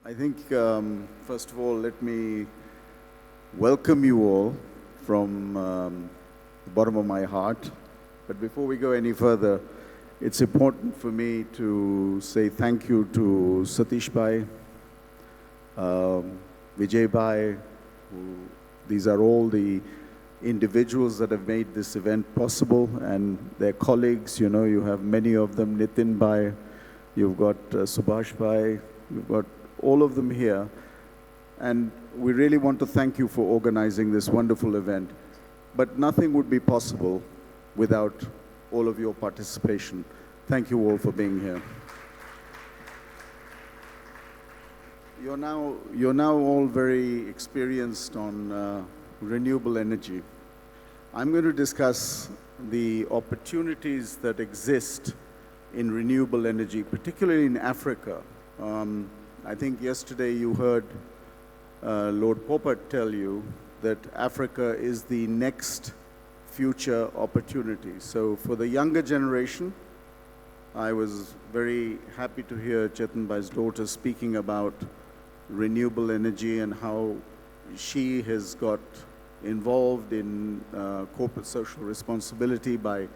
I think, first of all, let me welcome you all from the bottom of my heart. But before we go any further, it's important for me to say thank you to Satish Bhai, Vijay Bhai, these are all the individuals that have made this event possible, and their colleagues. You have many of them, Nitin Bhai, you've got Subhash Bhai, you've got all of them here. And we really want to thank you for organizing this wonderful event. But nothing would be possible without all of your participation. Thank you all for being here. You're now all very experienced on renewable energy. I'm going to discuss the opportunities that exist in renewable energy, particularly in Africa. I think yesterday you heard Lord Poppert tell you that Africa is the next future opportunity. So for the younger generation, I was very happy to hear Chetan Bhai's daughter speaking about renewable energy and how she has got involved in corporate social responsibility by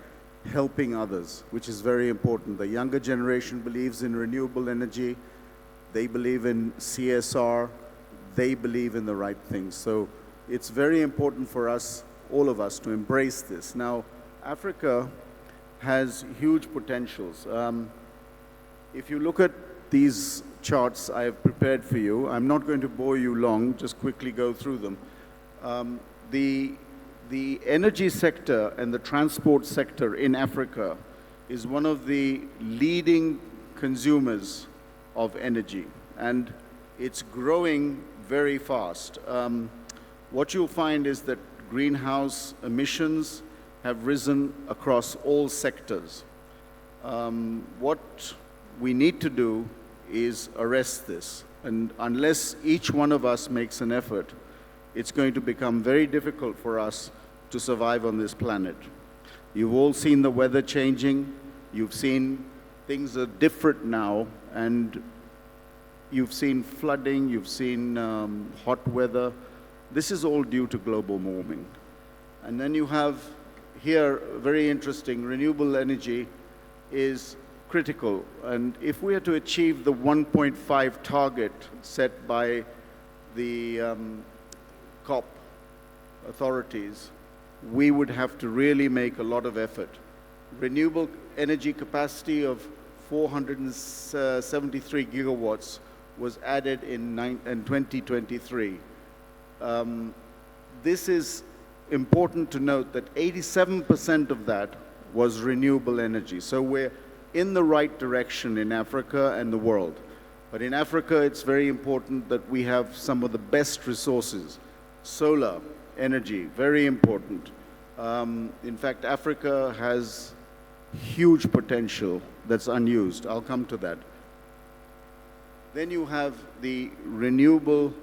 helping others, which is very important. The younger generation believes in renewable energy. They believe in CSR. They believe in the right things. So it's very important for us, all of us, to embrace this. Now, Africa has huge potentials. If you look at these charts I have prepared for you, I'm not going to bore you long, just quickly go through them. The energy sector and the transport sector in Africa is one of the leading consumers of energy, and it's growing very fast. What you'll find is that greenhouse emissions have risen across all sectors. What we need to do is arrest this, and unless each one of us makes an effort, it's going to become very difficult for us to survive on this planet. You've all seen the weather changing. You've seen things are different now, and you've seen flooding, you've seen hot weather. This is all due to global warming. And then you have here, very interesting, renewable energy is critical. And if we are to achieve the 1.5 target set by the COP authorities, we would have to really make a lot of effort. Renewable energy capacity of 473 gigawatts was added in 2023. This is important to note that 87% of that was renewable energy. So we're in the right direction in Africa and the world. But in Africa, it's very important that we have some of the best resources. Solar energy, very important. In fact, Africa has huge potential that's unused. I'll come to that. Then you have the renewable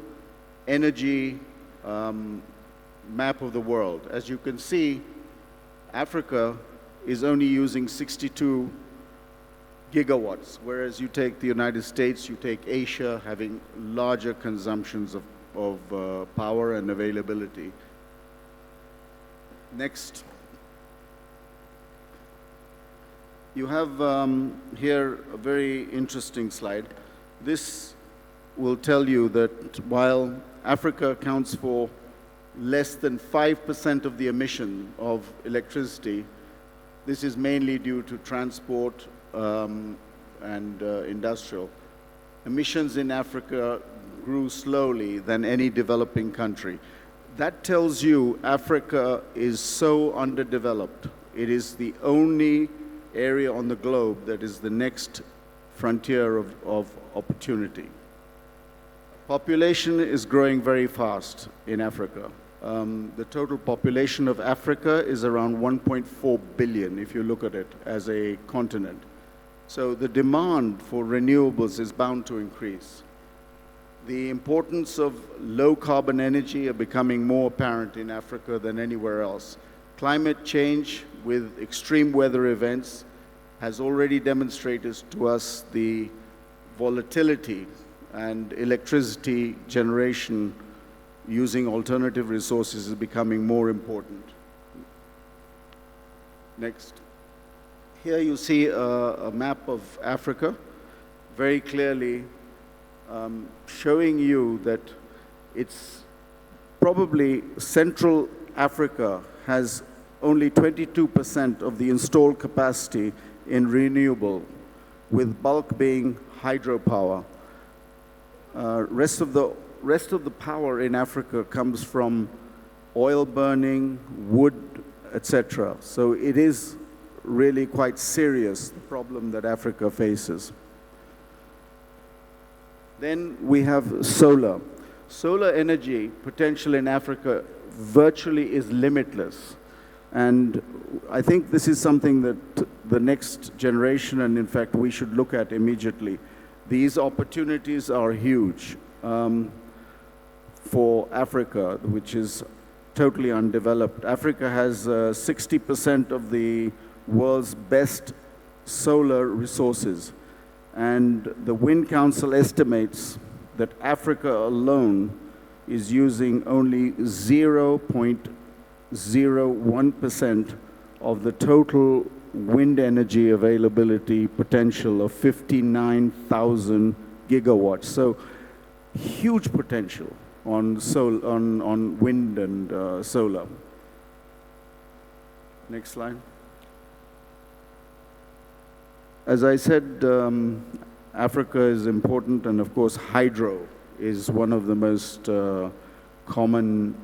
energy map of the world. As you can see, Africa is only using 62 gigawatts, whereas you take the United States, you take Asia, having larger consumptions of power and availability. Next. You have here a very interesting slide. This will tell you that while Africa accounts for less than 5% of the emission of electricity, this is mainly due to transport and industrial. Emissions in Africa grew slowly than any developing country. That tells you Africa is so underdeveloped. It is the only area on the globe that is the next frontier of opportunity. Population is growing very fast in Africa. The total population of Africa is around 1.4 billion, if you look at it as a continent. So the demand for renewables is bound to increase. The importance of low carbon energy are becoming more apparent in Africa than anywhere else. Climate change with extreme weather events has already demonstrated to us the volatility and electricity generation using alternative resources is becoming more important. Next. Here you see a map of Africa, very clearly showing you that it's probably Central Africa has only 22% of the installed capacity in renewable, with bulk being hydropower. Rest of the power in Africa comes from oil burning, wood, etc. So it is really quite serious, the problem that Africa faces. Then we have solar. Solar energy potential in Africa virtually is limitless. And I think this is something that the next generation, and in fact we should look at immediately. These opportunities are huge for Africa, which is totally undeveloped. Africa has 60% of the world's best solar resources. And the Wind Council estimates that Africa alone is using only 0.01% of the total wind energy availability potential of 59,000 gigawatts. So huge potential on wind and solar. Next slide. As I said, Africa is important, and of course hydro is one of the most common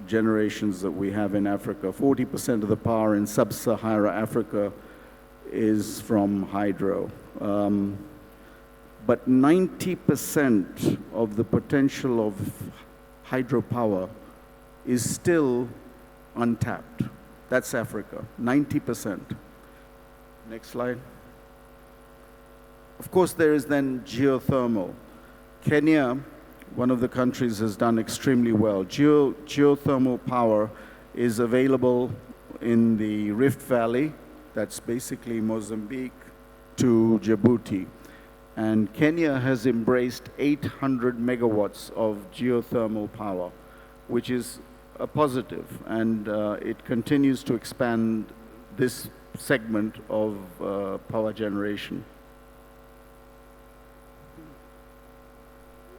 generations that we have in Africa. 40% of the power in sub-Saharan Africa is from hydro. But 90% of the potential of hydropower is still untapped. That's Africa, 90%. Next slide. Of course, there is then geothermal. Kenya, one of the countries, has done extremely well. Geothermal power is available in the Rift Valley, that's basically Mozambique to Djibouti. And Kenya has embraced 800 megawatts of geothermal power, which is a positive, and it continues to expand this segment of power generation.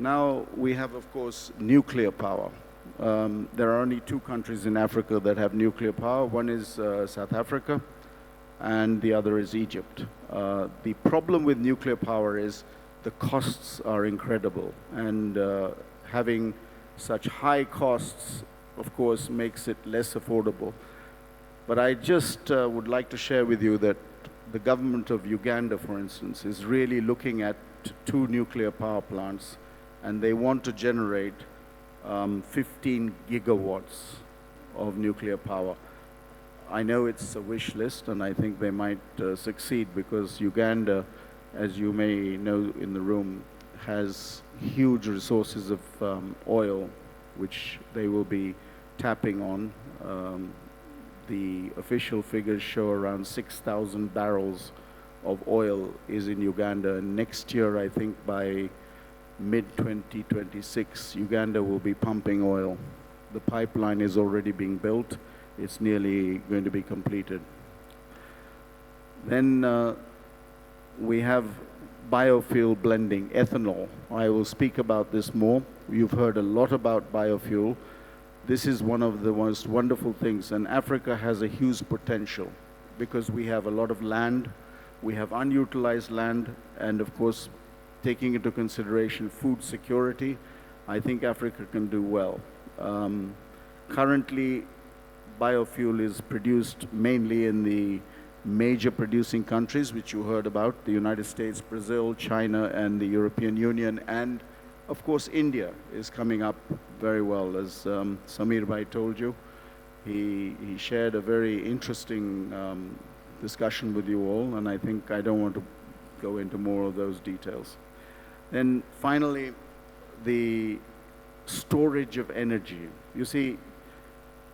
Now we have, of course, nuclear power. There are only two countries in Africa that have nuclear power. One is South Africa, and the other is Egypt. The problem with nuclear power is the costs are incredible, and having such high costs, of course, makes it less affordable. But I just would like to share with you that the government of Uganda, for instance, is really looking at 2 nuclear power plants, and they want to generate 15 gigawatts of nuclear power. I know it's a wish list, and I think they might succeed, because Uganda, as you may know in the room, has huge resources of oil, which they will be tapping on. The official figures show around 6,000 barrels of oil is in Uganda, and next year, I think by mid-2026, Uganda will be pumping oil. The pipeline is already being built. It's nearly going to be completed. Then we have biofuel blending, ethanol. I will speak about this more. You've heard a lot about biofuel. This is one of the most wonderful things, and Africa has a huge potential because we have a lot of land, we have unutilized land, and of course, taking into consideration food security, I think Africa can do well. Currently, biofuel is produced mainly in the major producing countries, which you heard about, the United States, Brazil, China, and the European Union, and of course, India is coming up very well, as Samir Bhai told you. He shared a very interesting discussion with you all, and I think I don't want to go into more of those details. Then finally, the storage of energy. You see,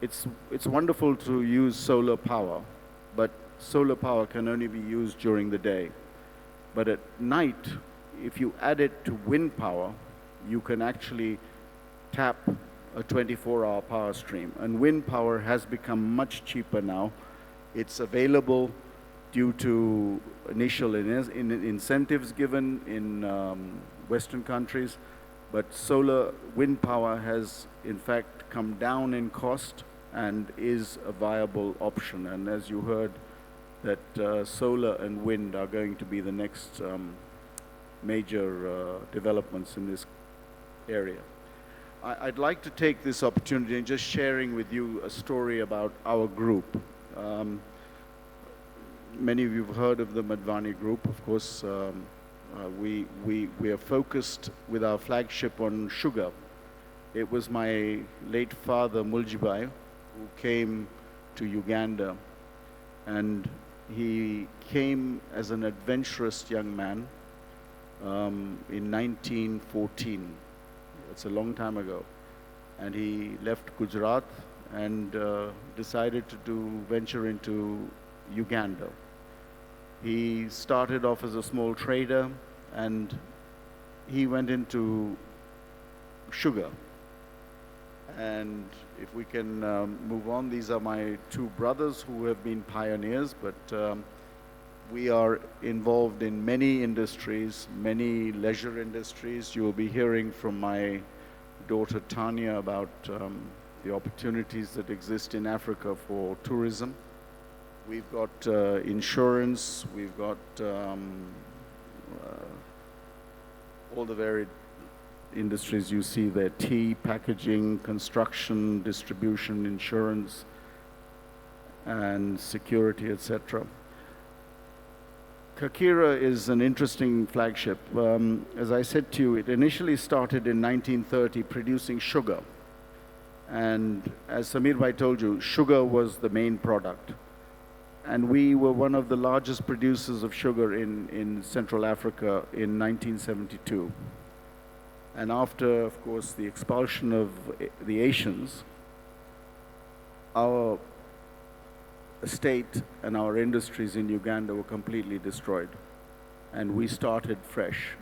it's wonderful to use solar power, but solar power can only be used during the day. But at night, if you add it to wind power, you can actually tap a 24-hour power stream. And wind power has become much cheaper now. It's available due to initial incentives given in Western countries. But solar wind power has, in fact, come down in cost and is a viable option. And as you heard, that solar and wind are going to be the next major developments in this area. I'd like to take this opportunity and just sharing with you a story about our group. Many of you have heard of the Madhvani Group. Of course, we are focused with our flagship on sugar. It was my late father, Muljibai, who came to Uganda, and he came as an adventurous young man in 1914. It's a long time ago. And he left Gujarat and decided to venture into Uganda. He started off as a small trader, and he went into sugar. And if we can move on, these are my two brothers who have been pioneers, but we are involved in many industries, many leisure industries. You will be hearing from my daughter Tanya about the opportunities that exist in Africa for tourism. We've got insurance, we've got all the varied industries you see there: tea, packaging, construction, distribution, insurance, and security, etc. Kakira is an interesting flagship. As I said to you, it initially started in 1930 producing sugar. And as Samir Bhai told you, sugar was the main product. And we were one of the largest producers of sugar in Central Africa in 1972. And after, of course, the expulsion of the Asians, our estate and our industries in Uganda were completely destroyed. And we started fresh.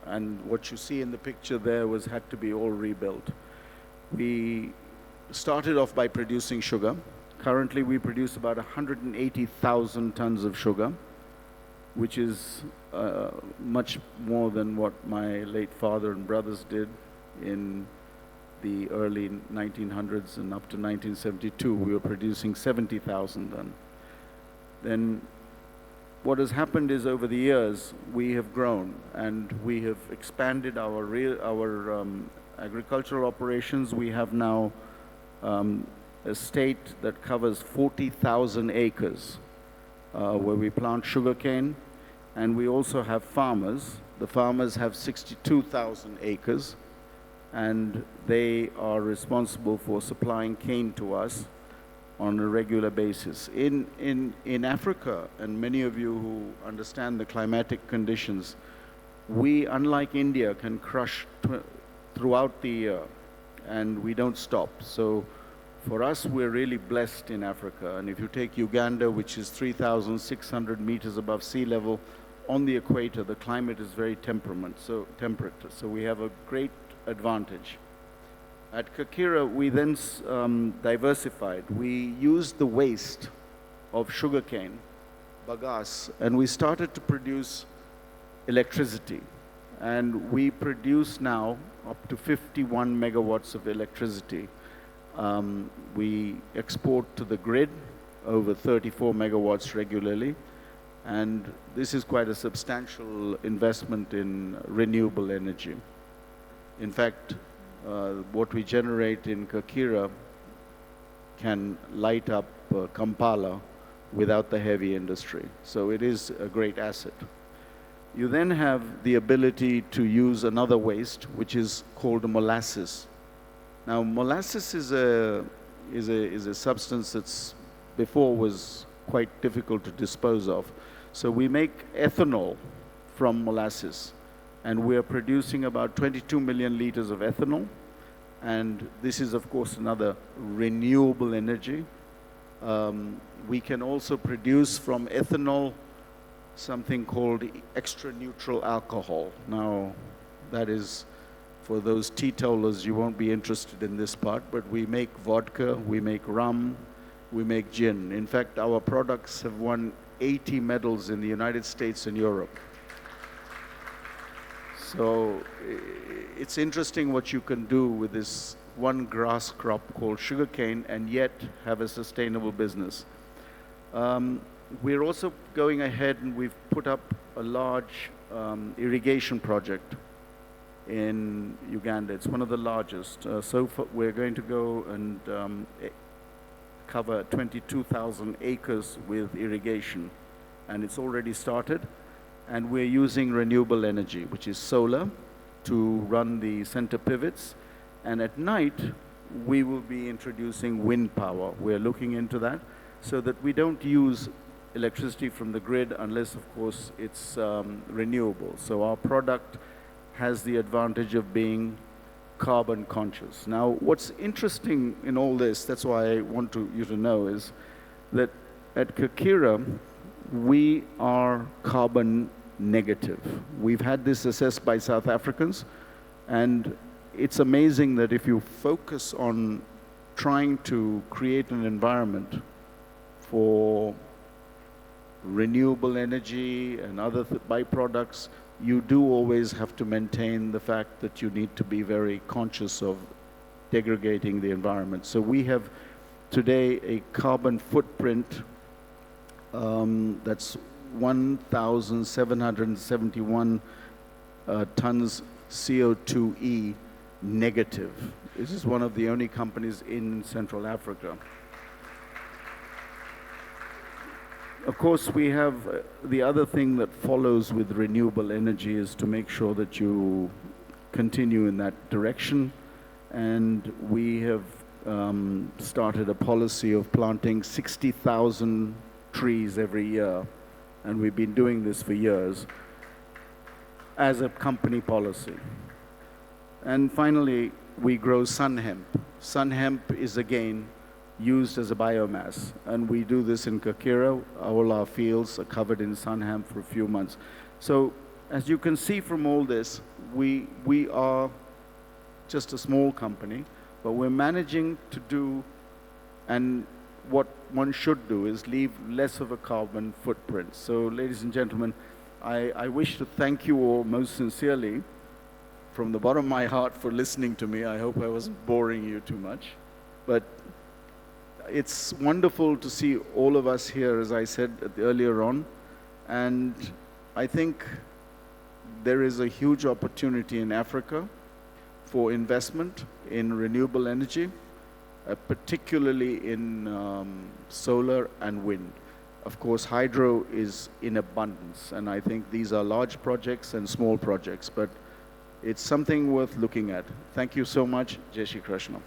And what you see in the picture there had to be all rebuilt. We started off by producing sugar. Currently, we produce about 180,000 tons of sugar, which is much more than what my late father and brothers did in the early 1900s, and up to 1972, we were producing 70,000 then. Then what has happened is, over the years, we have grown and we have expanded our agricultural operations. We have now a state that covers 40,000 acres where we plant sugarcane, and we also have farmers. The farmers have 62,000 acres, and they are responsible for supplying cane to us on a regular basis. In Africa, and many of you who understand the climatic conditions, we, unlike India, can crush throughout the year, and we don't stop. So for us, we're really blessed in Africa. And if you take Uganda, which is 3,600 meters above sea level, on the equator, the climate is very temperate. So we have a great advantage. At Kakira, we then diversified. We used the waste of sugarcane, bagasse, and we started to produce electricity. And we produce now up to 51 megawatts of electricity. We export to the grid over 34 megawatts regularly. And this is quite a substantial investment in renewable energy. In fact, what we generate in Kakira can light up Kampala without the heavy industry. So it is a great asset. You then have the ability to use another waste, which is called molasses. Now, molasses is a substance that's before was quite difficult to dispose of. So we make ethanol from molasses, and we are producing about 22 million liters of ethanol. And this is, of course, another renewable energy. We can also produce from ethanol something called extra neutral alcohol. Now, that is, for those teetotalers, you won't be interested in this part, but we make vodka, we make rum, we make gin. In fact, our products have won 80 medals in the United States and Europe. So it's interesting what you can do with this one grass crop called sugarcane and yet have a sustainable business. We're also going ahead and we've put up a large irrigation project in Uganda. It's one of the largest. So far, we're going to go and cover 22,000 acres with irrigation. And it's already started. And we're using renewable energy, which is solar, to run the center pivots. And at night, we will be introducing wind power. We're looking into that so that we don't use electricity from the grid unless, of course, it's renewable. So our product has the advantage of being carbon conscious. Now, what's interesting in all this, that's why I want you to know, is that at Kakira, we are carbon negative. We've had this assessed by South Africans, and it's amazing that if you focus on trying to create an environment for renewable energy and other byproducts, you do always have to maintain the fact that you need to be very conscious of degrading the environment. So we have today a carbon footprint that's 1,771 tons CO2e negative. This is one of the only companies in Central Africa. Of course, we have the other thing that follows with renewable energy is to make sure that you continue in that direction. And we have started a policy of planting 60,000 trees every year. And we've been doing this for years as a company policy. And finally, we grow sun hemp. Sun hemp is, again, used as a biomass. And we do this in Kakira. All our fields are covered in sun hemp for a few months. So as you can see from all this, we are just a small company, but we're managing to do, and what one should do is leave less of a carbon footprint. So ladies and gentlemen, I wish to thank you all most sincerely from the bottom of my heart for listening to me. I hope I wasn't boring you too much. But it's wonderful to see all of us here, as I said earlier on. And I think there is a huge opportunity in Africa for investment in renewable energy, particularly in solar and wind. Of course, hydro is in abundance, and I think these are large projects and small projects, but it's something worth looking at. Thank you so much. Jai Shri Krishna.